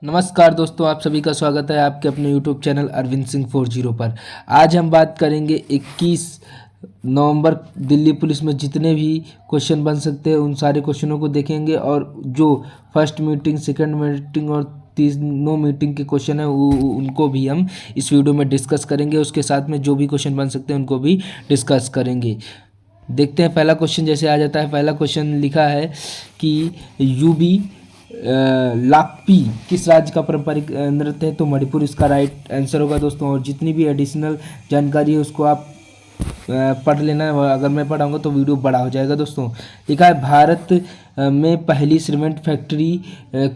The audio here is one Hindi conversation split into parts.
नमस्कार दोस्तों, आप सभी का स्वागत है आपके अपने YouTube चैनल अरविंद सिंह 40 पर। आज हम बात करेंगे 21 नवंबर दिल्ली पुलिस में जितने भी क्वेश्चन बन सकते हैं उन सारे क्वेश्चनों को देखेंगे, और जो फर्स्ट मीटिंग, सेकंड मीटिंग और तीनों मीटिंग के क्वेश्चन है उनको भी हम इस वीडियो में डिस्कस करेंगे। उसके साथ में जो भी क्वेश्चन बन सकते हैं उनको भी डिस्कस करेंगे। देखते हैं पहला क्वेश्चन जैसे आ जाता है। पहला क्वेश्चन लिखा है कि यूबी लाकपी किस राज्य का पारंपरिक नृत्य है, तो मणिपुर इसका राइट आंसर होगा दोस्तों। और जितनी भी एडिशनल जानकारी है उसको आप पढ़ लेना है, अगर मैं पढ़ाऊँगा तो वीडियो बड़ा हो जाएगा दोस्तों। लिखा है भारत में पहली सीमेंट फैक्ट्री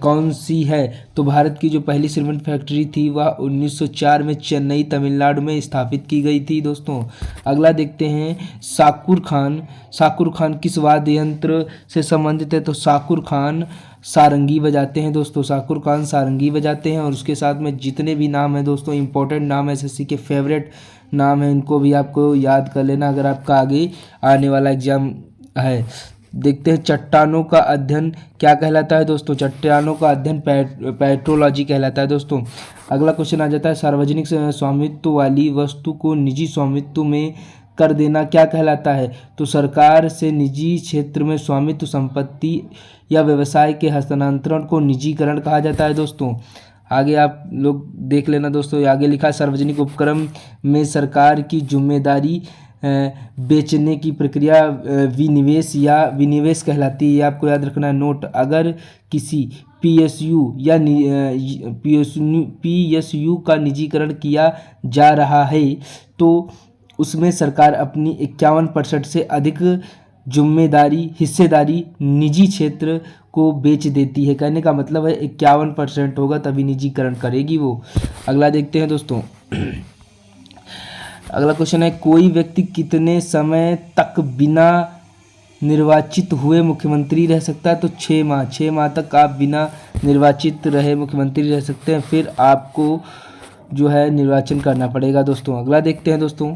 कौन सी है, तो भारत की जो पहली सीमेंट फैक्ट्री थी वह 1904 में चेन्नई तमिलनाडु में स्थापित की गई थी दोस्तों। अगला देखते हैं शाकुर खान किस वाद्य यंत्र से संबंधित है, तो शाकुर खान सारंगी बजाते हैं दोस्तों। शाकुर खान सारंगी बजाते हैं। और उसके साथ में जितने भी नाम हैं दोस्तों, इंपॉर्टेंट नाम, एसएससी के फेवरेट नाम है, इनको भी आपको याद कर लेना अगर आपका आगे आने वाला एग्जाम है। देखते हैं चट्टानों का अध्ययन क्या कहलाता है दोस्तों। चट्टानों का अध्ययन पेट्रोलॉजी कहलाता है दोस्तों। अगला क्वेश्चन आ जाता है सार्वजनिक स्वामित्व वाली वस्तु को निजी स्वामित्व में कर देना क्या कहलाता है, तो सरकार से निजी क्षेत्र में स्वामित्व संपत्ति या व्यवसाय के हस्तांतरण को निजीकरण कहा जाता है दोस्तों। आगे आप लोग देख लेना दोस्तों। आगे लिखा है सार्वजनिक उपक्रम में सरकार की जिम्मेदारी बेचने की प्रक्रिया विनिवेश कहलाती है। ये आपको याद रखना है नोट। अगर किसी पीएसयू या पीएसयू का निजीकरण किया जा रहा है तो उसमें सरकार अपनी 51% से अधिक हिस्सेदारी निजी क्षेत्र को बेच देती है। कहने का मतलब है 51% होगा तभी निजीकरण करेगी वो। अगला देखते हैं दोस्तों। अगला क्वेश्चन है कोई व्यक्ति कितने समय तक बिना निर्वाचित हुए मुख्यमंत्री रह सकता है, तो 6 माह तक आप बिना निर्वाचित रहे मुख्यमंत्री रह सकते हैं, फिर आपको जो है निर्वाचन करना पड़ेगा दोस्तों। अगला देखते हैं दोस्तों।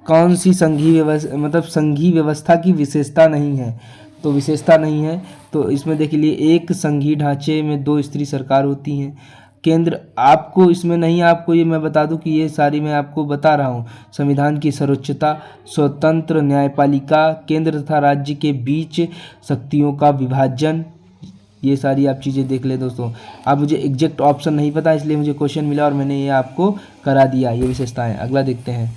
कौन सी संघीय व्यवस्था की विशेषता नहीं है, तो विशेषता नहीं है तो इसमें देख लिए एक संघीय ढांचे में 2 स्त्री सरकार होती हैं। केंद्र आपको इसमें नहीं, आपको ये मैं बता दूं कि ये सारी मैं आपको बता रहा हूँ। संविधान की सर्वोच्चता, स्वतंत्र न्यायपालिका, केंद्र तथा राज्य के बीच शक्तियों का विभाजन, ये सारी आप चीज़ें देख ले दोस्तों। अब मुझे एग्जैक्ट ऑप्शन नहीं पता इसलिए मुझे क्वेश्चन मिला और मैंने ये आपको करा दिया, ये विशेषताएं। अगला देखते हैं।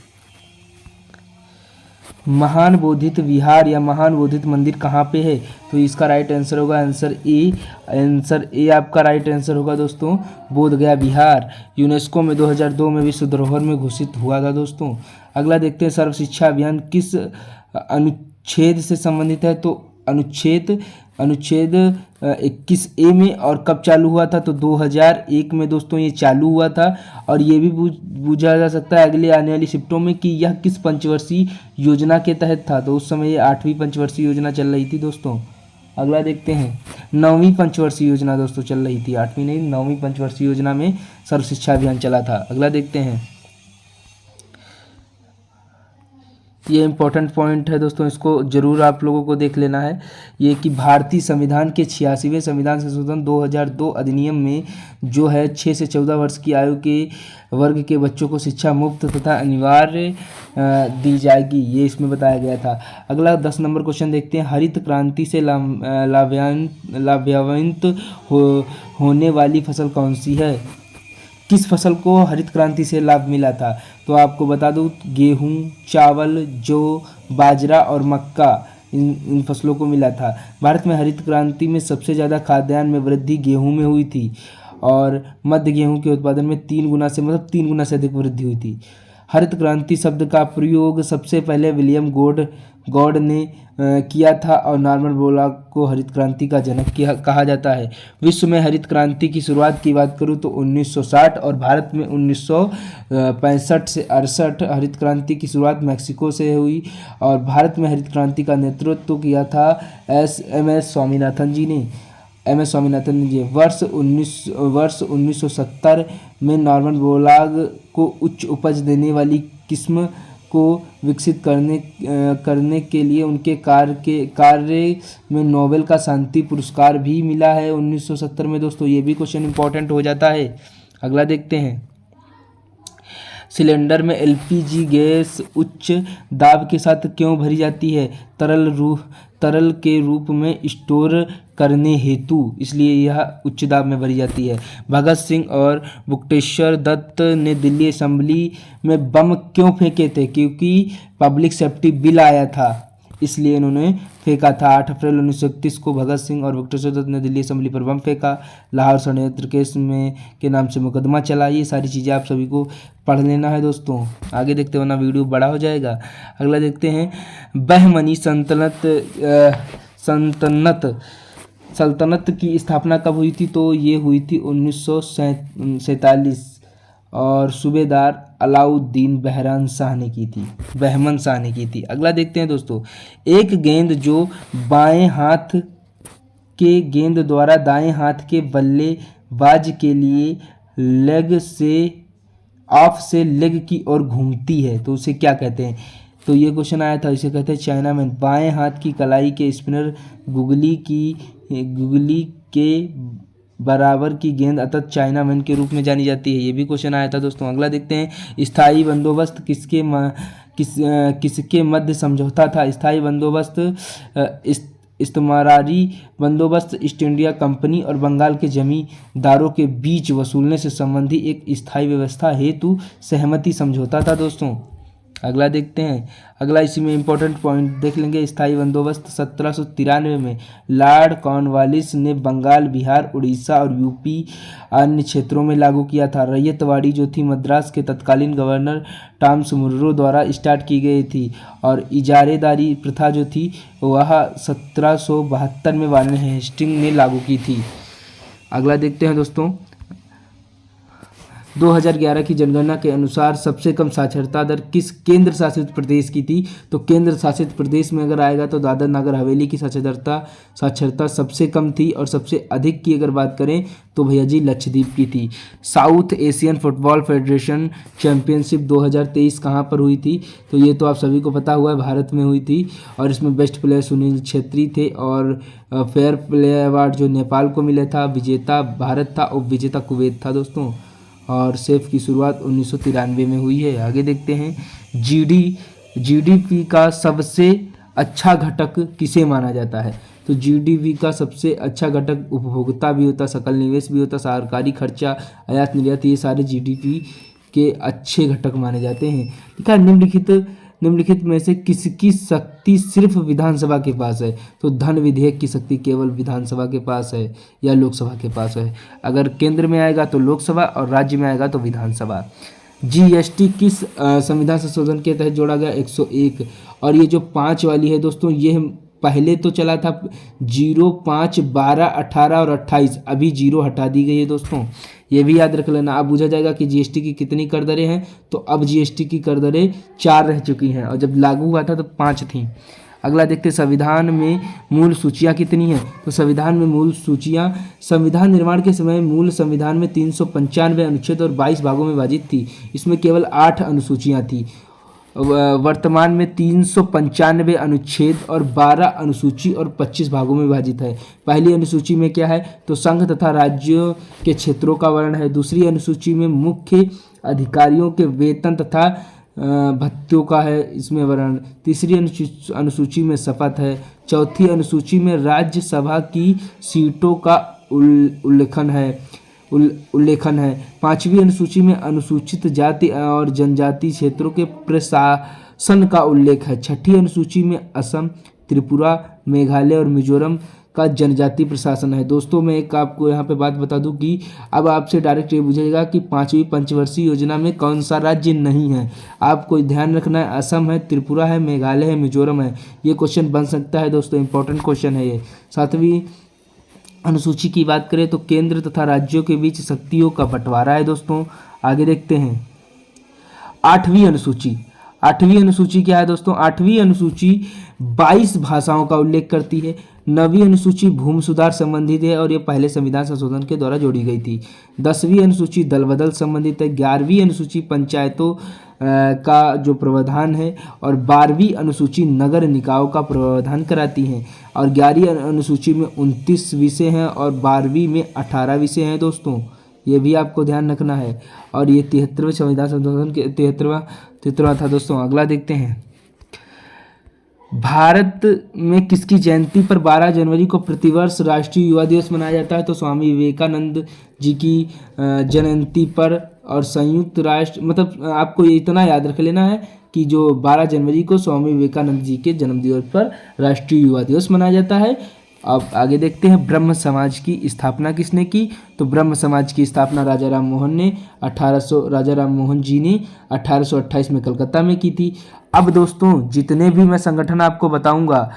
महान बोधित विहार या महान बोधित मंदिर कहाँ पे है, तो इसका राइट आंसर होगा आंसर ए आपका राइट आंसर होगा दोस्तों, बोधगया विहार। यूनेस्को में 2002 में विश्व धरोहर में घोषित हुआ था दोस्तों। अगला देखते हैं सर्व शिक्षा अभियान किस अनुच्छेद से संबंधित है, तो अनुच्छेद 21A में। और कब चालू हुआ था, तो 2001 में दोस्तों ये चालू हुआ था। और ये भी पूछा जा सकता है अगले आने वाली शिफ्टों में कि यह किस पंचवर्षीय योजना के तहत था, तो उस समय ये 8वीं पंचवर्षीय योजना चल रही थी दोस्तों। अगला देखते हैं 9वीं पंचवर्षीय योजना दोस्तों चल रही थी, 8वीं नहीं 9वीं पंचवर्षीय योजना में सर्व शिक्षा अभियान चला था। अगला देखते हैं। ये इंपॉर्टेंट पॉइंट है दोस्तों, इसको जरूर आप लोगों को देख लेना है। ये कि भारतीय संविधान के 86वें संविधान संशोधन 2002 अधिनियम में जो है 6 से 14 वर्ष की आयु के वर्ग के बच्चों को शिक्षा मुफ्त तथा अनिवार्य दी जाएगी, ये इसमें बताया गया था। अगला 10 नंबर क्वेश्चन देखते हैं। हरित क्रांति से लाभान्वित होने वाली फसल कौन सी है, किस फसल को हरित क्रांति से लाभ मिला था, तो आपको बता दूं गेहूं, चावल, जौ, बाजरा और मक्का, इन फसलों को मिला था। भारत में हरित क्रांति में सबसे ज़्यादा खाद्यान्न में वृद्धि गेहूं में हुई थी और मध्य गेहूं के उत्पादन में 3 गुना से अधिक वृद्धि हुई थी। हरित क्रांति शब्द का प्रयोग सबसे पहले विलियम गॉड ने किया था और नॉर्मन बोरलॉग को हरित क्रांति का जनक कहा जाता है। विश्व में हरित क्रांति की शुरुआत की बात करूं तो 1960 और भारत में 1965 से 68 हरित क्रांति की शुरुआत मैक्सिको से हुई और भारत में हरित क्रांति का नेतृत्व किया था एम.एस. स्वामीनाथन जी ने। वर्ष 1970 में नॉर्मन बोरलॉग को उच्च उपज देने वाली किस्म को विकसित करने के लिए उनके कार्य में नोबेल का शांति पुरस्कार भी मिला है 1970 में दोस्तों। ये भी क्वेश्चन इंपॉर्टेंट हो जाता है। अगला देखते हैं, सिलेंडर में एलपीजी गैस उच्च दाब के साथ क्यों भरी जाती है? तरल के रूप में स्टोर करने हेतु, इसलिए यह उच्च दाब में भरी जाती है। भगत सिंह और बुकटेश्वर दत्त ने दिल्ली असेंबली में बम क्यों फेंके थे? क्योंकि पब्लिक सेफ्टी बिल आया था, इसलिए इन्होंने फेंका था। 8 अप्रैल 1931 को भगत सिंह और बुकटेश्वर दत्त ने दिल्ली असेंबली पर बम फेंका। लाहौर षड्यंत्र केस में के नाम से मुकदमा चला। ये सारी चीज़ें आप सभी को पढ़ लेना है दोस्तों। आगे देखते हो ना, वीडियो बड़ा हो जाएगा। अगला देखते हैं, बहमनी सल्तनत की स्थापना कब हुई थी? तो ये हुई थी 1947 और सूबेदार अलाउद्दीन बहमन शाह ने की थी। अगला देखते हैं दोस्तों, एक गेंद जो बाएं हाथ के गेंद द्वारा दाएं हाथ के बल्लेबाज के लिए लेग से ऑफ से लेग की ओर घूमती है तो उसे क्या कहते हैं? तो ये क्वेश्चन आया था, इसे कहते हैं चाइनामैन। बाएं हाथ की कलाई के स्पिनर गुगली के बराबर की गेंद अतः चाइनामैन के रूप में जानी जाती है। ये भी क्वेश्चन आया था दोस्तों। अगला देखते हैं, स्थायी बंदोबस्त किसके मध्य समझौता था? स्थायी बंदोबस्त इस्तेमारी बंदोबस्त ईस्ट इंडिया कंपनी और बंगाल के जमींदारों के बीच वसूलने से संबंधी एक स्थायी व्यवस्था हेतु सहमति समझौता था दोस्तों। अगला देखते हैं, अगला इसी में इंपॉर्टेंट पॉइंट देख लेंगे। स्थायी बंदोबस्त 1793 में लॉर्ड कॉर्नवालिस ने बंगाल, बिहार, उड़ीसा और यूपी अन्य क्षेत्रों में लागू किया था। रैयतवाड़ी जो थी मद्रास के तत्कालीन गवर्नर टॉमस मुर्रो द्वारा स्टार्ट की गई थी और इजारेदारी प्रथा जो थी वह 1772 में वारेन हेस्टिंग ने लागू की थी। अगला देखते हैं दोस्तों, 2011 की जनगणना के अनुसार सबसे कम साक्षरता दर किस केंद्र शासित प्रदेश की थी? तो केंद्र शासित प्रदेश में अगर आएगा तो दादर नगर हवेली की साक्षरता सबसे कम थी और सबसे अधिक की अगर बात करें तो भैया जी लक्षद्वीप की थी। South Asian football federation championship 2023 कहाँ पर हुई थी? तो ये तो आप सभी को पता हुआ है, भारत में हुई थी और इसमें बेस्ट प्लेयर सुनील छेत्री थे और फेयर प्ले अवार्ड जो नेपाल को मिला था, विजेता भारत था और विजेता कुवैत था दोस्तों। और सेफ की शुरुआत 1993 में हुई है। आगे देखते हैं, जीडीपी का सबसे अच्छा घटक किसे माना जाता है? तो जीडीपी का सबसे अच्छा घटक उपभोक्ता भी होता, सकल निवेश भी होता, सरकारी खर्चा, आयात निर्यात, ये सारे जीडीपी के अच्छे घटक माने जाते हैं। ठीक है, निम्नलिखित में से किसकी शक्ति सिर्फ विधानसभा के पास है? तो धन विधेयक की शक्ति केवल विधानसभा के पास है या लोकसभा के पास है? अगर केंद्र में आएगा तो लोकसभा और राज्य में आएगा तो विधानसभा। जीएसटी किस संविधान संशोधन के तहत जोड़ा गया? 101। और ये जो 5 वाली है दोस्तों, ये पहले तो चला था 0, 5, 12, 18 और 28, अभी 0 हटा दी गई है दोस्तों। ये भी याद रख लेना। अब पूछा जाएगा कि जीएसटी की कितनी कर दरें हैं, तो अब जीएसटी की कर दरें 4 रह चुकी हैं और जब लागू हुआ था तो 5 थी। अगला देखते हैं, संविधान में मूल सूचियाँ कितनी हैं? तो संविधान में मूल सूचियाँ संविधान निर्माण के समय मूल संविधान में 395 अनुच्छेद और 22 भागों में विभाजित थी। इसमें केवल 8 अनुसूचियाँ थी। वर्तमान में 395 अनुच्छेद और 12 अनुसूची और 25 भागों में विभाजित है। पहली अनुसूची में क्या है? तो संघ तथा राज्यों के क्षेत्रों का वर्णन है। दूसरी अनुसूची में मुख्य अधिकारियों के वेतन तथा भत्तों का है इसमें वर्णन। तीसरी अनुसूची में शपथ है। चौथी अनुसूची में राज्यसभा की सीटों का उल्लेखन है। पांचवी अनुसूची में अनुसूचित जाति और जनजाति क्षेत्रों के प्रशासन का उल्लेख है। छठी अनुसूची में असम, त्रिपुरा, मेघालय और मिजोरम का जनजाति प्रशासन है। दोस्तों मैं एक आपको यहाँ पे बात बता दूं कि अब आपसे डायरेक्ट ये पूछेगा कि 5वीं पंचवर्षीय योजना में कौन सा राज्य नहीं है। आपको ध्यान रखना है, असम है, त्रिपुरा है, मेघालय है, मिजोरम है। ये क्वेश्चन बन सकता है दोस्तों, इंपॉर्टेंट क्वेश्चन है ये। 7वीं अनुसूची की बात करें तो केंद्र तथा राज्यों के बीच शक्तियों का बंटवारा है दोस्तों। आगे देखते हैं, 8वीं अनुसूची क्या है दोस्तों? 8वीं अनुसूची 22 भाषाओं का उल्लेख करती है। 9वीं अनुसूची भूमि सुधार संबंधित है और ये पहले संविधान संशोधन के द्वारा जोड़ी गई थी। 10वीं अनुसूची दल बदल संबंधित है। 11वीं अनुसूची पंचायतों का जो प्रावधान है, और 12वीं अनुसूची नगर निकायों का प्रावधान कराती हैं, और 11वीं अनुसूची में 29 विषय हैं और 12वीं में 18 विषय हैं दोस्तों, ये भी आपको ध्यान रखना है। और ये 73वें संविधान संशोधन के 73वां था दोस्तों। अगला देखते हैं, भारत में किसकी जयंती पर 12 जनवरी को प्रतिवर्ष राष्ट्रीय युवा दिवस मनाया जाता है? तो स्वामी विवेकानंद जी की जयंती पर। और संयुक्त राष्ट्र, मतलब आपको ये इतना याद रख लेना है कि जो 12 जनवरी को स्वामी विवेकानंद जी के जन्मदिवस पर राष्ट्रीय युवा दिवस मनाया जाता है। अब आगे देखते हैं, ब्रह्म समाज की स्थापना किसने की? तो ब्रह्म समाज की स्थापना राजा राम मोहन जी ने 1828 में कलकत्ता में की थी। अब दोस्तों जितने भी मैं संगठन आपको बताऊंगा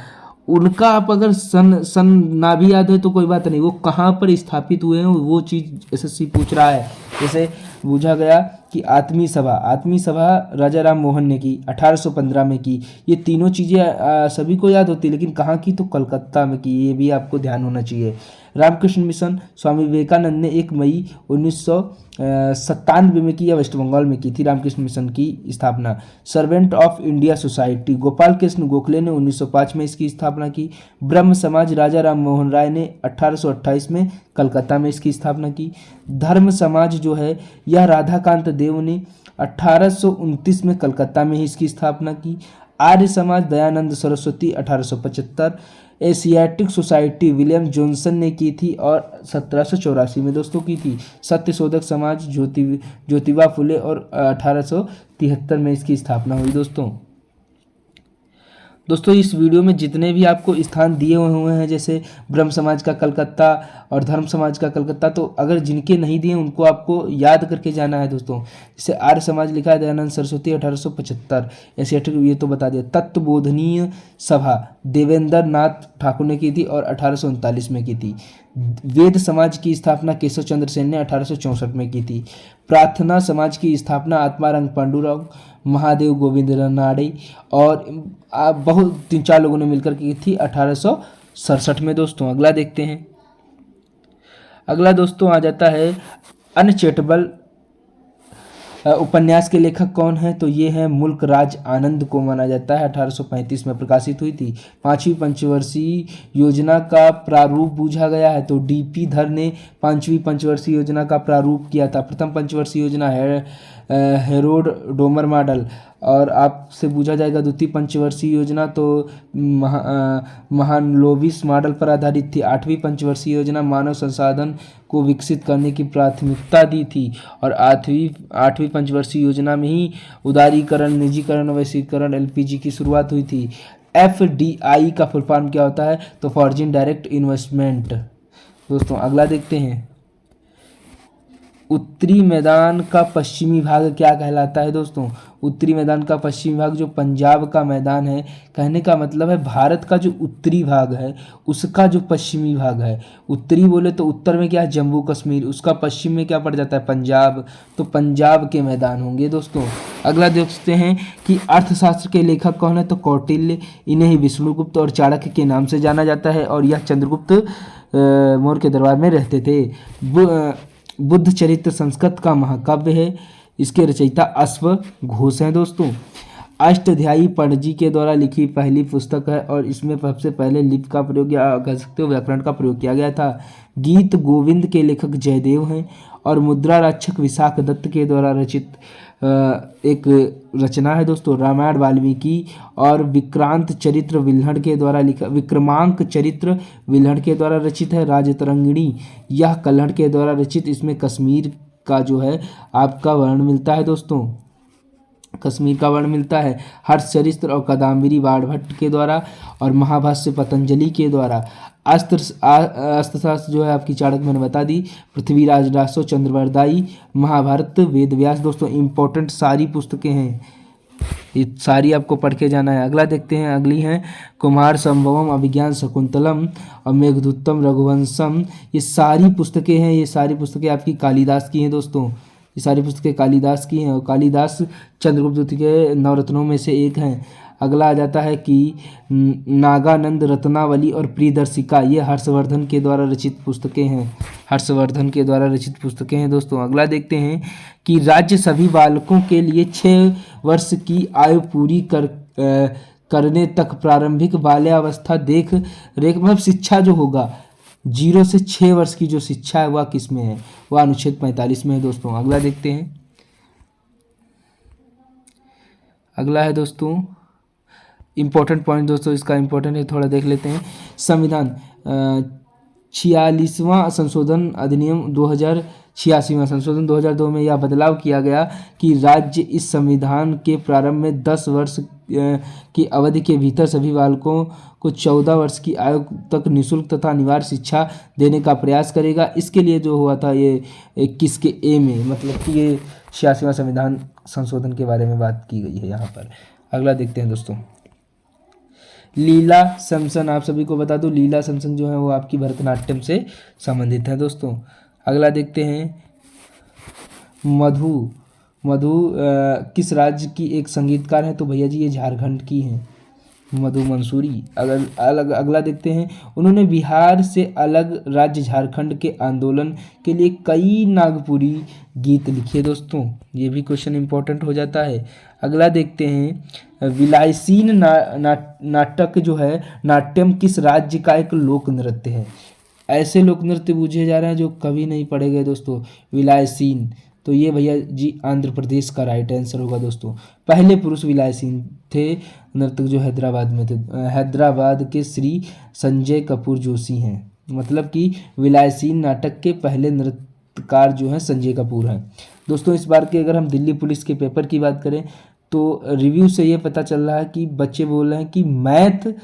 उनका आप अगर सन ना भी याद है तो कोई बात नहीं, वो कहाँ पर स्थापित हुए हैं वो चीज़ एसएससी पूछ रहा है। जैसे पूछा गया कि आत्मीय सभा राजा राम मोहन ने की 1815 में की। ये तीनों चीज़ें सभी को याद होती है, लेकिन कहाँ की? तो कलकत्ता में की। ये भी आपको ध्यान होना चाहिए। रामकृष्ण मिशन स्वामी विवेकानंद ने 1 मई 1997 में की, या वेस्ट बंगाल में की थी रामकृष्ण मिशन की स्थापना। Servant of India society Gopal Krishna Gokhale ने 1905 में इसकी स्थापना की। ब्रह्म समाज राजा राम मोहन राय ने 1828 में कलकत्ता में इसकी स्थापना की। धर्म समाज जो है यह राधाकांत देव ने 1829 में कलकत्ता में ही इसकी स्थापना की। Arya Samaj Dayanand Saraswati 1875। Asiatic society William Johnson ने की थी और 1784 में दोस्तों की थी। सत्यशोधक समाज ज्योतिबा फुले और 1873 में इसकी स्थापना हुई दोस्तों इस वीडियो में जितने भी आपको स्थान दिए हुए हैं, जैसे ब्रह्म समाज का कलकत्ता और धर्म समाज का कलकत्ता, तो अगर जिनके नहीं दिए उनको आपको याद करके जाना है दोस्तों। जैसे आर्य समाज लिखा है दयानंद सरस्वती 1875, एशियाटिक ये तो बता दिया। तत्वबोधनीय सभा देवेंद्र नाथ ठाकुर ने की थी और 1839 में की थी। वेद समाज की स्थापना केशव चंद्र सेन ने 1864 में की थी। प्रार्थना समाज की स्थापना आत्मारंग पांडुरंग, महादेव गोविंद रानड़े और बहुत 3-4 लोगों ने मिलकर की थी 1867 में दोस्तों। अगला देखते हैं, अगला दोस्तों आ जाता है अनचेटेबल उपन्यास के लेखक कौन है? तो ये है मुल्क राज आनंद को माना जाता है। 1835 में प्रकाशित हुई थी। 5वीं पंचवर्षीय योजना का प्रारूप पूछा गया है तो डीपी धर ने 5वीं पंचवर्षीय योजना का प्रारूप किया था। प्रथम पंचवर्षीय योजना है हेरोड डोमर मॉडल, और आपसे पूछा जाएगा द्वितीय पंचवर्षीय योजना तो महानलोविस मॉडल पर आधारित थी। 8वीं पंचवर्षीय योजना मानव संसाधन को विकसित करने की प्राथमिकता दी थी, और 8वीं पंचवर्षीय योजना में ही उदारीकरण, निजीकरण, वैश्वीकरण, एलपीजी की शुरुआत हुई थी। एफडीआई का फुल फॉर्म क्या होता है? तो फॉरेन डायरेक्ट इन्वेस्टमेंट दोस्तों। अगला देखते हैं, उत्तरी मैदान का पश्चिमी भाग क्या कहलाता है दोस्तों? उत्तरी मैदान का पश्चिमी भाग जो पंजाब का मैदान है, कहने का मतलब है भारत का जो उत्तरी भाग है उसका जो पश्चिमी भाग है। उत्तरी बोले तो उत्तर में क्या है? जम्मू कश्मीर, उसका पश्चिम में क्या पड़ जाता है? पंजाब, तो पंजाब के मैदान होंगे दोस्तों। अगला देखते हैं कि अर्थशास्त्र के लेखक कौन है? तो कौटिल्य, इन्हें ही विष्णुगुप्त और चाणक्य के नाम से जाना जाता है, और यह चंद्रगुप्त मौर्य के दरबार में रहते थे। बुद्ध चरित्र संस्कृत का महाकाव्य है, इसके रचयिता अश्व घोष हैं दोस्तों। अष्टाध्यायी पणजी के द्वारा लिखी पहली पुस्तक है, और इसमें सबसे पहले लिपि का प्रयोग या कह सकते हो व्याकरण का प्रयोग किया गया था। गीत गोविंद के लेखक जयदेव हैं, और मुद्रा रक्षक विशाख दत्त के द्वारा रचित एक रचना है दोस्तों रामायण वाल्मीकि, और विक्रांत चरित्र विल्हड़ के द्वारा लिखा, विक्रमांक चरित्र विल्हड़ के द्वारा रचित है। राजतरंगिणी यह कल्हड़ के द्वारा रचित, इसमें कश्मीर का जो है आपका वर्ण मिलता है दोस्तों, कश्मीर का वर्ण मिलता है। हर्षचरित्र और कादम्बरी बाणभट्ट के द्वारा, और महाभाष्य पतंजलि के द्वारा। अस्त्रशास्त्र जो है आपकी चाणक्य मैंने बता दी। पृथ्वीराज रासो चंद्रवरदाई, महाभारत वेदव्यास दोस्तों इंपॉर्टेंट सारी पुस्तकें हैं, ये सारी आपको पढ़ के जाना है। अगला देखते हैं, अगली हैं कुमार संभवम, अभिज्ञान शकुंतलम और मेघदूतम रघुवंशम। ये सारी पुस्तकें हैं, ये सारी पुस्तकें आपकी कालिदास की हैं दोस्तों, ये सारी पुस्तकें कालिदास की हैं, और कालिदास चंद्रगुप्त के नवरत्नों में से एक हैं। अगला आ जाता है कि नागानंद, रत्नावली और प्रियदर्शिका, ये हर्षवर्धन के द्वारा रचित पुस्तकें हैं। हर्षवर्धन के द्वारा रचित पुस्तकें हैं दोस्तों। अगला देखते हैं कि राज्य सभी बालकों के लिए 6 वर्ष की आयु पूरी करने तक प्रारंभिक बाल्यावस्था देख रेख मतलब शिक्षा जो होगा 0 से 6 वर्ष की जो शिक्षा है वह किस में है, वह अनुच्छेद 45 में है दोस्तों। अगला देखते हैं, अगला है दोस्तों इम्पोर्टेंट पॉइंट दोस्तों, इसका इम्पोर्टेंट है, थोड़ा देख लेते हैं। संविधान 46वां संशोधन अधिनियम 2086वां संशोधन 2002 में यह बदलाव किया गया कि राज्य इस संविधान के प्रारंभ में 10 वर्ष की अवधि के भीतर सभी बालकों को 14 वर्ष की आयु तक निःशुल्क तथा अनिवार्य शिक्षा देने का प्रयास करेगा। इसके लिए जो हुआ था ये 21 के ए में, मतलब कि ये 86वां संविधान संशोधन के बारे में बात की गई है यहाँ पर। अगला देखते हैं दोस्तों, लीला समसन। आप सभी को बता दूं लीला समसन जो है वो आपकी भरतनाट्यम से संबंधित है दोस्तों। अगला देखते हैं, मधु। मधु किस राज्य की एक संगीतकार है, तो भैया जी ये झारखंड की हैं, मधु मंसूरी। अगला देखते हैं, उन्होंने बिहार से अलग राज्य झारखंड के आंदोलन के लिए कई नागपुरी गीत लिखे दोस्तों, ये भी क्वेश्चन इंपॉर्टेंट हो जाता है। अगला देखते हैं, विलायसीन नाटक जो है, नाट्यम किस राज्य का एक लोक नृत्य है। ऐसे लोक नृत्य पूछे जा रहे हैं जो कभी नहीं पढ़े गए दोस्तों। विलायसीन, तो ये भैया जी आंध्र प्रदेश का राइट आंसर होगा दोस्तों। पहले पुरुष विलायसीन थे नर्तक जो हैदराबाद में थे, हैदराबाद के श्री संजय कपूर जोशी हैं, मतलब कि विलायसीन नाटक के पहले नृत्यकार जो हैं संजय कपूर हैं दोस्तों। इस बार के अगर हम दिल्ली पुलिस के पेपर की बात करें तो रिव्यू से ये पता चल रहा है कि बच्चे बोल रहे हैं कि मैथ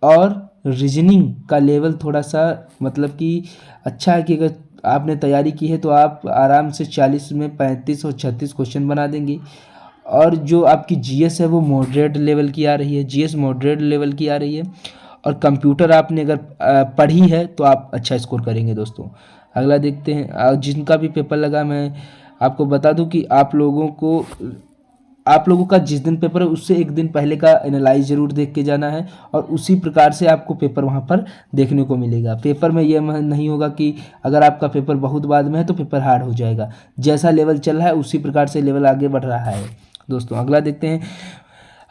और रीजनिंग का लेवल थोड़ा सा मतलब कि अच्छा है, कि अगर आपने तैयारी की है तो आप आराम से 40 में 35 और 36 क्वेश्चन बना देंगे। और जो आपकी जीएस है वो मॉडरेट लेवल की आ रही है, जीएस मॉडरेट लेवल की आ रही है। और कंप्यूटर आपने अगर पढ़ी है तो आप अच्छा स्कोर करेंगे दोस्तों। अगला देखते हैं, जिनका भी पेपर लगा मैं आपको बता दूं कि आप लोगों का जिस दिन पेपर है उससे एक दिन पहले का एनालाइज जरूर देख के जाना है, और उसी प्रकार से आपको पेपर वहाँ पर देखने को मिलेगा। पेपर में यह नहीं होगा कि अगर आपका पेपर बहुत बाद में है तो पेपर हार्ड हो जाएगा, जैसा लेवल चल रहा है उसी प्रकार से लेवल आगे बढ़ रहा है दोस्तों। अगला देखते हैं,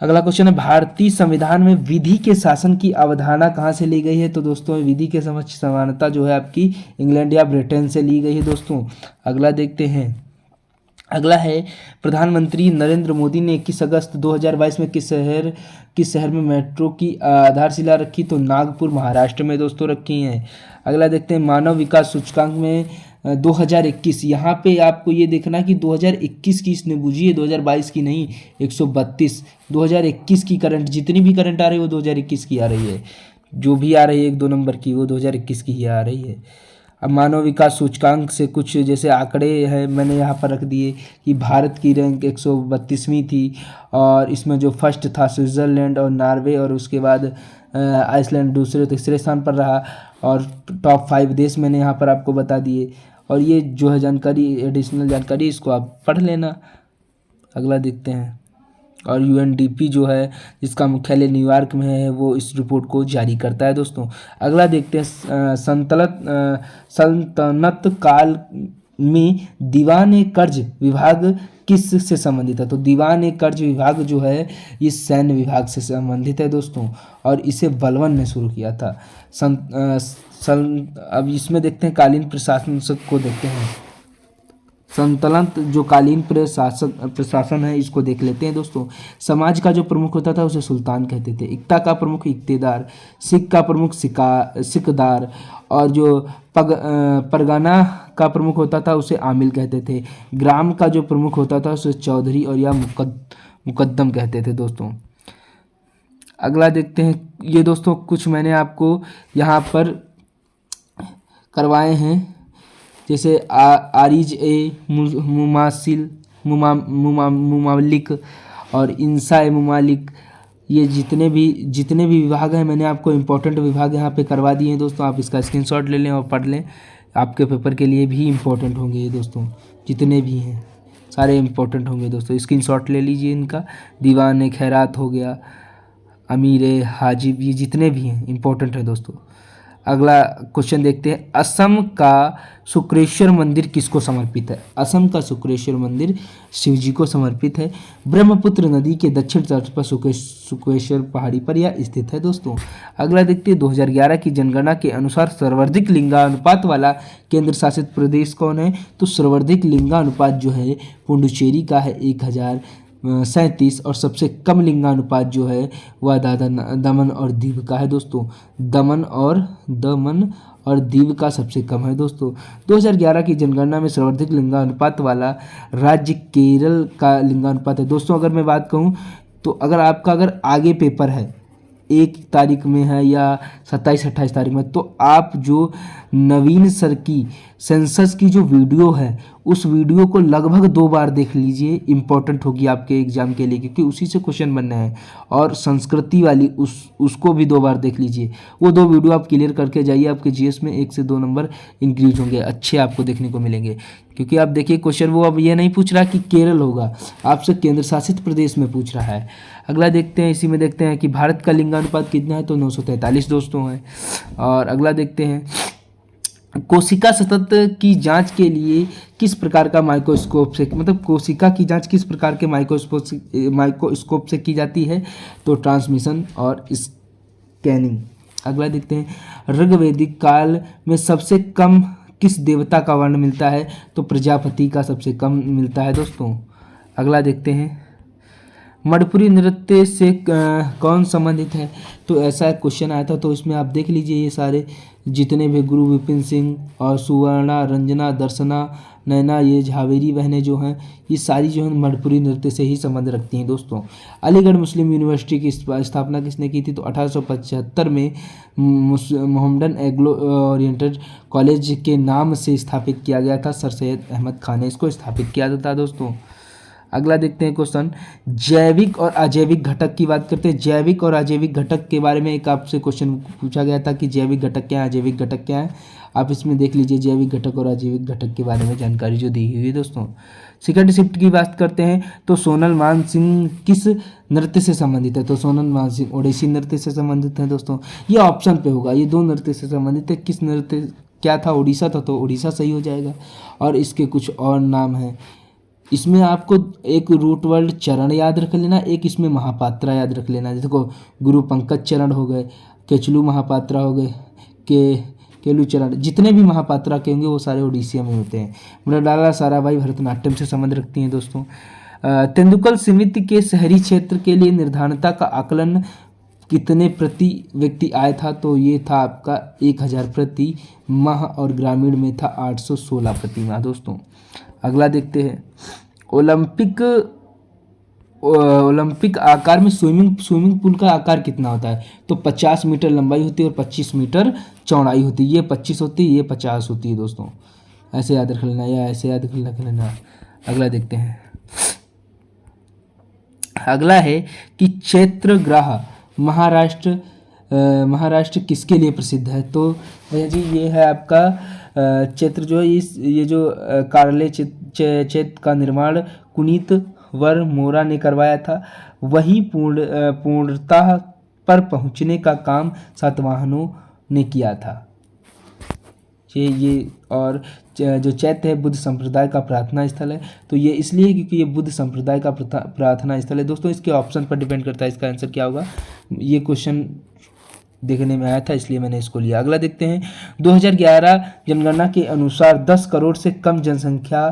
अगला क्वेश्चन है, भारतीय संविधान में विधि के शासन की अवधारणा कहाँ से ली गई है। तो दोस्तों विधि के समक्ष समानता जो है आपकी इंग्लैंड या ब्रिटेन से ली गई है दोस्तों। अगला देखते हैं, अगला है, प्रधानमंत्री नरेंद्र मोदी ने 21 अगस्त 2022 में किस शहर में मेट्रो की आधारशिला रखी। तो नागपुर महाराष्ट्र में दोस्तों रखी हैं। अगला देखते हैं, मानव विकास सूचकांक में 2021, यहाँ पे आपको ये देखना कि 2021 की इसने बूझी है, 2022 की नहीं, 132 2021 की करंट, जितनी भी करंट आ रही है वो 2021 की आ रही है, जो भी आ रही है 1-2 नंबर की वो 2021 की ही आ रही है। अब मानव विकास सूचकांक से कुछ जैसे आंकड़े हैं मैंने यहाँ पर रख दिए कि भारत की रैंक 132वीं थी, और इसमें जो फर्स्ट था स्विट्ज़रलैंड और नॉर्वे, और उसके बाद आइसलैंड दूसरे तीसरे स्थान पर रहा, और टॉप 5 देश मैंने यहाँ पर आपको बता दिए। और ये जो है जानकारी, एडिशनल जानकारी, इसको आप पढ़ लेना। अगला देखते हैं, और यूएनडीपी जो है जिसका मुख्यालय न्यूयॉर्क में है वो इस रिपोर्ट को जारी करता है दोस्तों। अगला देखते हैं, सल्तनत काल में दीवान कर्ज विभाग किस से संबंधित है। तो दीवान कर्ज विभाग जो है ये सैन्य विभाग से संबंधित है दोस्तों, और इसे बलबन ने शुरू किया था। अब इसमें देखते हैं कालीन प्रशासन को देखते हैं, सल्तनत जो कालीन प्रशासन है इसको देख लेते हैं दोस्तों। समाज का जो प्रमुख होता था उसे सुल्तान कहते थे, इक्ता का प्रमुख इक्तेदार, सिख का प्रमुख सिकदार, और जो परगना का प्रमुख होता था उसे आमिल कहते थे। ग्राम का जो प्रमुख होता था उसे चौधरी और या मुकद्दम कहते थे दोस्तों। अगला देखते हैं, ये दोस्तों कुछ मैंने आपको यहाँ पर करवाए हैं, जैसे आरिज ए मुमासिल मुमालिक और इंसा ए मुमालिक, ये जितने भी विभाग हैं मैंने आपको इम्पोर्टेंट विभाग यहाँ पे करवा दिए हैं दोस्तों। आप इसका स्क्रीनशॉट ले लें और पढ़ लें, आपके पेपर के लिए भी इम्पोर्टेंट होंगे ये दोस्तों, जितने भी हैं सारे इम्पोर्टेंट होंगे दोस्तों। स्क्रीनशॉट ले लीजिए इनका। दीवान खैरात हो गया, अमीर हाजिब, ये जितने भी हैं इंपॉर्टेंट है दोस्तों। अगला क्वेश्चन देखते हैं, असम का शुक्रेश्वर मंदिर किसको समर्पित है? असम का शुक्रेश्वर मंदिर शिव जी को समर्पित है। ब्रह्मपुत्र नदी के दक्षिण तट पर शुक्रेश्वर पहाड़ी पर यह स्थित है दोस्तों। अगला देखते हैं, 2011 की जनगणना के अनुसार सर्वाधिक लिंगानुपात वाला केंद्र शासित प्रदेश कौन है? तो सर्वाधिक लिंगानुपात जो है पुडुचेरी का है 1037, और सबसे कम लिंगानुपात जो है वह दमन और दीव का है दोस्तों। दमन और दीव का सबसे कम है दोस्तों। 2011 की जनगणना में सर्वाधिक लिंगानुपात वाला राज्य केरल का लिंगानुपात है दोस्तों। अगर मैं बात कहूँ तो अगर आपका आगे पेपर है 1 तारीख में है या 27-28 तारीख में, तो आप जो नवीन सर की सेंसस की जो वीडियो है उस वीडियो को लगभग 2 बार देख लीजिए, इंपॉर्टेंट होगी आपके एग्जाम के लिए, क्योंकि उसी से क्वेश्चन बनने हैं। और संस्कृति वाली उसको भी 2 बार देख लीजिए। वो 2 वीडियो आप क्लियर करके जाइए, आपके जीएस में 1 से 2 नंबर इंक्रीज होंगे, अच्छे आपको देखने को मिलेंगे। क्योंकि आप देखिए क्वेश्चन वो अब ये नहीं पूछ रहा कि केरल होगा, आपसे केंद्र शासित प्रदेश में पूछ रहा है। अगला देखते हैं, इसी में देखते हैं कि भारत का लिंगानुपात कितना है, तो 943 दोस्तों है। और अगला देखते हैं, कोशिका सतत की जांच के लिए किस प्रकार का माइक्रोस्कोप से, मतलब कोशिका की जांच किस प्रकार के माइक्रोस्कोप से की जाती है? तो ट्रांसमिशन और स्कैनिंग। अगला देखते हैं, ऋग्वैदिक काल में सबसे कम किस देवता का वर्ण मिलता है? तो प्रजापति का सबसे कम मिलता है दोस्तों। अगला देखते हैं, मणिपुरी नृत्य से कौन संबंधित है? तो ऐसा क्वेश्चन आया था, तो इसमें आप देख लीजिए ये सारे जितने भी गुरु विपिन सिंह और सुवर्णा, रंजना, दर्शना, नैना, ये झावेरी बहनें जो हैं, ये सारी जो है मणिपुरी नृत्य से ही संबंध रखती हैं दोस्तों। अलीगढ़ मुस्लिम यूनिवर्सिटी की स्थापना किसने की थी? तो 1875 में मोहम्मडन एग्लो ओरिएंटेड कॉलेज के नाम से स्थापित किया गया था। सर सैयद अहमद खान ने इसको स्थापित किया था दोस्तों। अगला देखते हैं क्वेश्चन, जैविक और अजैविक घटक की बात करते हैं। जैविक और अजैविक घटक के बारे में एक आपसे क्वेश्चन पूछा गया था कि जैविक घटक क्या है, अजैविक घटक क्या है। आप इसमें देख लीजिए जैविक घटक और अजैविक घटक के बारे में जानकारी जो दी हुई है दोस्तों। सेकंड शिफ्ट की बात करते हैं, तो सोनल मान सिंह किस नृत्य से संबंधित है? तो सोनल मान सिंह ओडिसी नृत्य से संबंधित है दोस्तों। ये ऑप्शन पे होगा, ये 2 नृत्य से संबंधित है। किस नृत्य क्या था? उड़ीसा था, तो उड़ीसा सही हो जाएगा। और इसके कुछ और नाम हैं, इसमें आपको एक रूट वर्ड चरण याद रख लेना, एक इसमें महापात्रा याद रख लेना। देखो गुरु पंकज चरण हो गए, केचलू महापात्रा हो गए, केलू चरण, जितने भी महापात्रा के होंगे वो सारे ओडिसिया में होते हैं। मृणाला साराभाई भरतनाट्यम से संबंध रखती हैं दोस्तों। तेंदुलकर समिति के शहरी क्षेत्र के लिए निर्धारणता का आकलन कितने प्रति व्यक्ति आया था? तो ये था आपका 1000 प्रति माह, और ग्रामीण में था 816 प्रति माह दोस्तों। अगला देखते हैं, ओलंपिक आकार में स्विमिंग पूल का आकार कितना होता है? तो 50 मीटर लंबाई होती है और 25 मीटर चौड़ाई होती है। ये 25 होती है, ये 50 होती है दोस्तों। ऐसे याद रख लेना या ऐसे याद रख लेना। अगला देखते हैं, अगला है कि चैत्रग्रह महाराष्ट्र किसके लिए प्रसिद्ध है? तो भैया जी ये है आपका चैत्र जो है, ये जो कार्ले चैत्र का निर्माण कुनीत वर मोरा ने करवाया था। वही पूर्णता पर पहुंचने का काम सातवाहनों ने किया था। ये और जो चैत्य है बुद्ध संप्रदाय का प्रार्थना स्थल है। तो ये इसलिए क्योंकि ये बुद्ध संप्रदाय का प्रार्थना स्थल है दोस्तों। इसके ऑप्शन पर डिपेंड करता है इसका आंसर क्या होगा। ये क्वेश्चन देखने में आया था इसलिए मैंने इसको लिया। अगला देखते हैं, 2011 जनगणना के अनुसार 10 करोड़ से कम जनसंख्या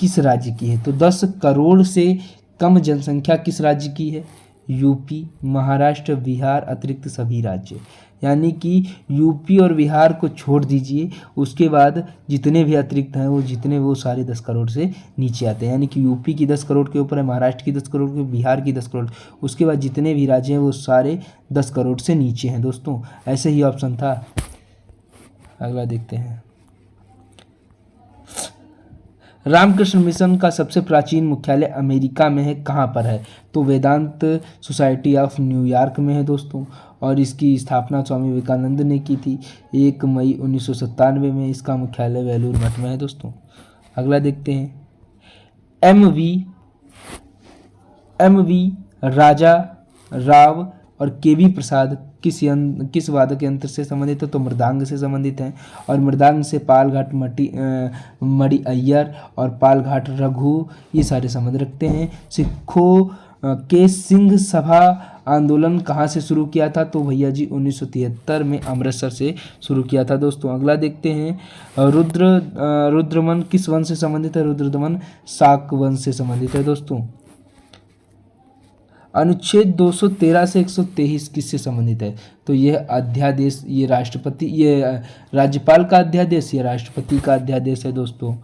किस राज्य की है? तो 10 करोड़ से कम जनसंख्या किस राज्य की है? यूपी, महाराष्ट्र, बिहार अतिरिक्त सभी राज्य। यानी कि यूपी और बिहार को छोड़ दीजिए, उसके बाद जितने भी अतिरिक्त हैं वो सारे 10 करोड़ से नीचे आते हैं। यानी कि यूपी की 10 करोड़ के ऊपर है, महाराष्ट्र की 10 करोड़ के, बिहार की 10 करोड़, उसके बाद जितने भी राज्य हैं वो सारे 10 करोड़ से नीचे हैं दोस्तों। ऐसे ही ऑप्शन था। अगला देखते हैं, रामकृष्ण मिशन का सबसे प्राचीन मुख्यालय अमेरिका में है, कहाँ पर है? तो वेदांत सोसाइटी ऑफ न्यूयॉर्क में है दोस्तों। और इसकी स्थापना स्वामी विवेकानंद ने की थी 1 मई 1997 में। इसका मुख्यालय वेलूर मठ में है दोस्तों। अगला देखते हैं, एम वी राव और केवी प्रसाद किस वादक यंत्र से संबंधित है? तो मृदांग से संबंधित हैं। और मृदांग से पालघाट मणि अय्यर और पालघाट रघु ये सारे संबंध रखते हैं। सिखों के सिंह सभा आंदोलन कहाँ से शुरू किया था? तो भैया जी 1973 में अमृतसर से शुरू किया था दोस्तों। अगला देखते हैं रुद्रदमन किस वंश से संबंधित है? रुद्रदमन शाक वंश से संबंधित है दोस्तों। अनुच्छेद 213 से 123 किससे संबंधित है? तो यह अध्यादेश, ये राज्यपाल का अध्यादेश, ये राष्ट्रपति का अध्यादेश है दोस्तों।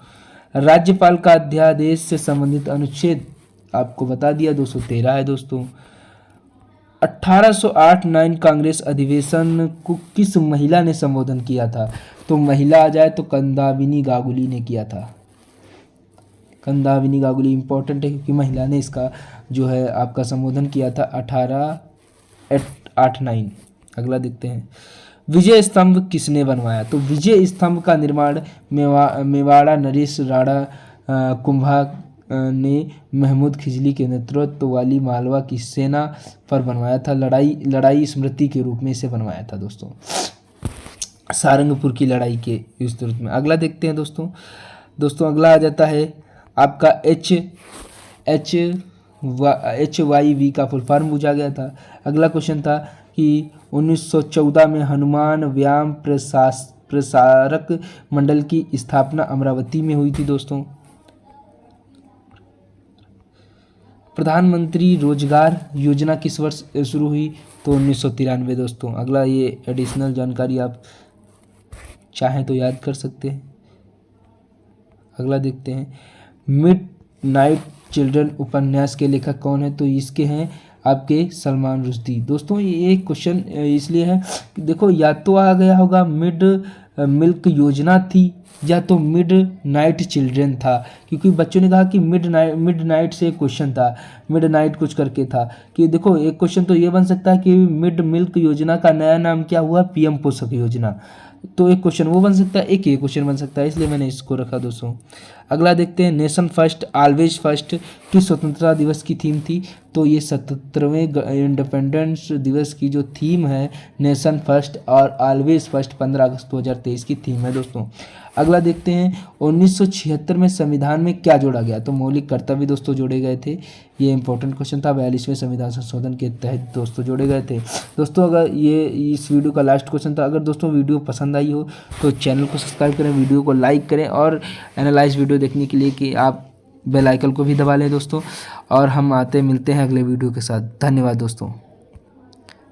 राज्यपाल का अध्यादेश से संबंधित अनुच्छेद आपको बता दिया 213 है दोस्तों। 1808 9 कांग्रेस अधिवेशन को किस महिला ने संबोधन किया था? तो महिला आ जाए तो कंदाबिनी गांगुली ने किया था। कंदाबिनी गांगुली इंपॉर्टेंट है क्योंकि महिला ने इसका जो है आपका संबोधन किया था 1808-9। अगला देखते हैं विजय स्तंभ किसने बनवाया? तो विजय स्तंभ का निर्माण मेवाड़ा नरेश राणा कुंभा ने महमूद खिजली के नेतृत्व वाली मालवा की सेना पर बनवाया था। लड़ाई स्मृति के रूप में इसे बनवाया था दोस्तों, सारंगपुर की लड़ाई के विस्तृत में। अगला देखते हैं दोस्तों अगला आ जाता है आपका HYV का फुल फॉर्म पूछा गया था। अगला क्वेश्चन था कि 1914 में हनुमान व्यायाम प्रसारक मंडल की स्थापना अमरावती में हुई थी दोस्तों। प्रधानमंत्री रोजगार योजना किस वर्ष शुरू हुई? तो 1993 दोस्तों। अगला ये एडिशनल जानकारी आप चाहें तो याद कर सकते हैं। अगला देखते हैं मिड नाइट चिल्ड्रन उपन्यास के लेखक कौन है? तो इसके हैं आपके सलमान रुश्दी दोस्तों। ये क्वेश्चन इसलिए है कि देखो या तो आ गया होगा मिड मिल्क योजना थी या तो मिड नाइट चिल्ड्रन था, क्योंकि बच्चों ने कहा कि मिड नाइट से एक क्वेश्चन था, मिड नाइट कुछ करके था कि देखो एक क्वेश्चन तो ये बन सकता है कि मिड मिल्क योजना का नया नाम क्या हुआ? पीएम पोषक योजना। तो एक क्वेश्चन वो बन सकता है, एक ये क्वेश्चन बन सकता है, इसलिए मैंने इसको रखा दोस्तों। अगला देखते हैं नेशन फर्स्ट ऑलवेज फर्स्ट किस स्वतंत्रता दिवस की थीम थी? तो ये 77वें इंडिपेंडेंस दिवस की जो थीम है नेशन फर्स्ट और ऑलवेज फर्स्ट 15 अगस्त 2023 की थीम है दोस्तों। अगला देखते हैं 1976 में संविधान में क्या जोड़ा गया? तो मौलिक कर्तव्य दोस्तों जोड़े गए थे। ये इंपॉर्टेंट क्वेश्चन था, 42वें संविधान संशोधन के तहत दोस्तों जोड़े गए थे दोस्तों। अगर ये इस वीडियो का लास्ट क्वेश्चन था, अगर दोस्तों वीडियो पसंद आई हो तो चैनल को सब्सक्राइब करें, वीडियो को लाइक करें और एनालाइज वीडियो देखने के लिए कि आप बेल आइकन को भी दबा लें दोस्तों। और हम मिलते हैं अगले वीडियो के साथ। धन्यवाद दोस्तों।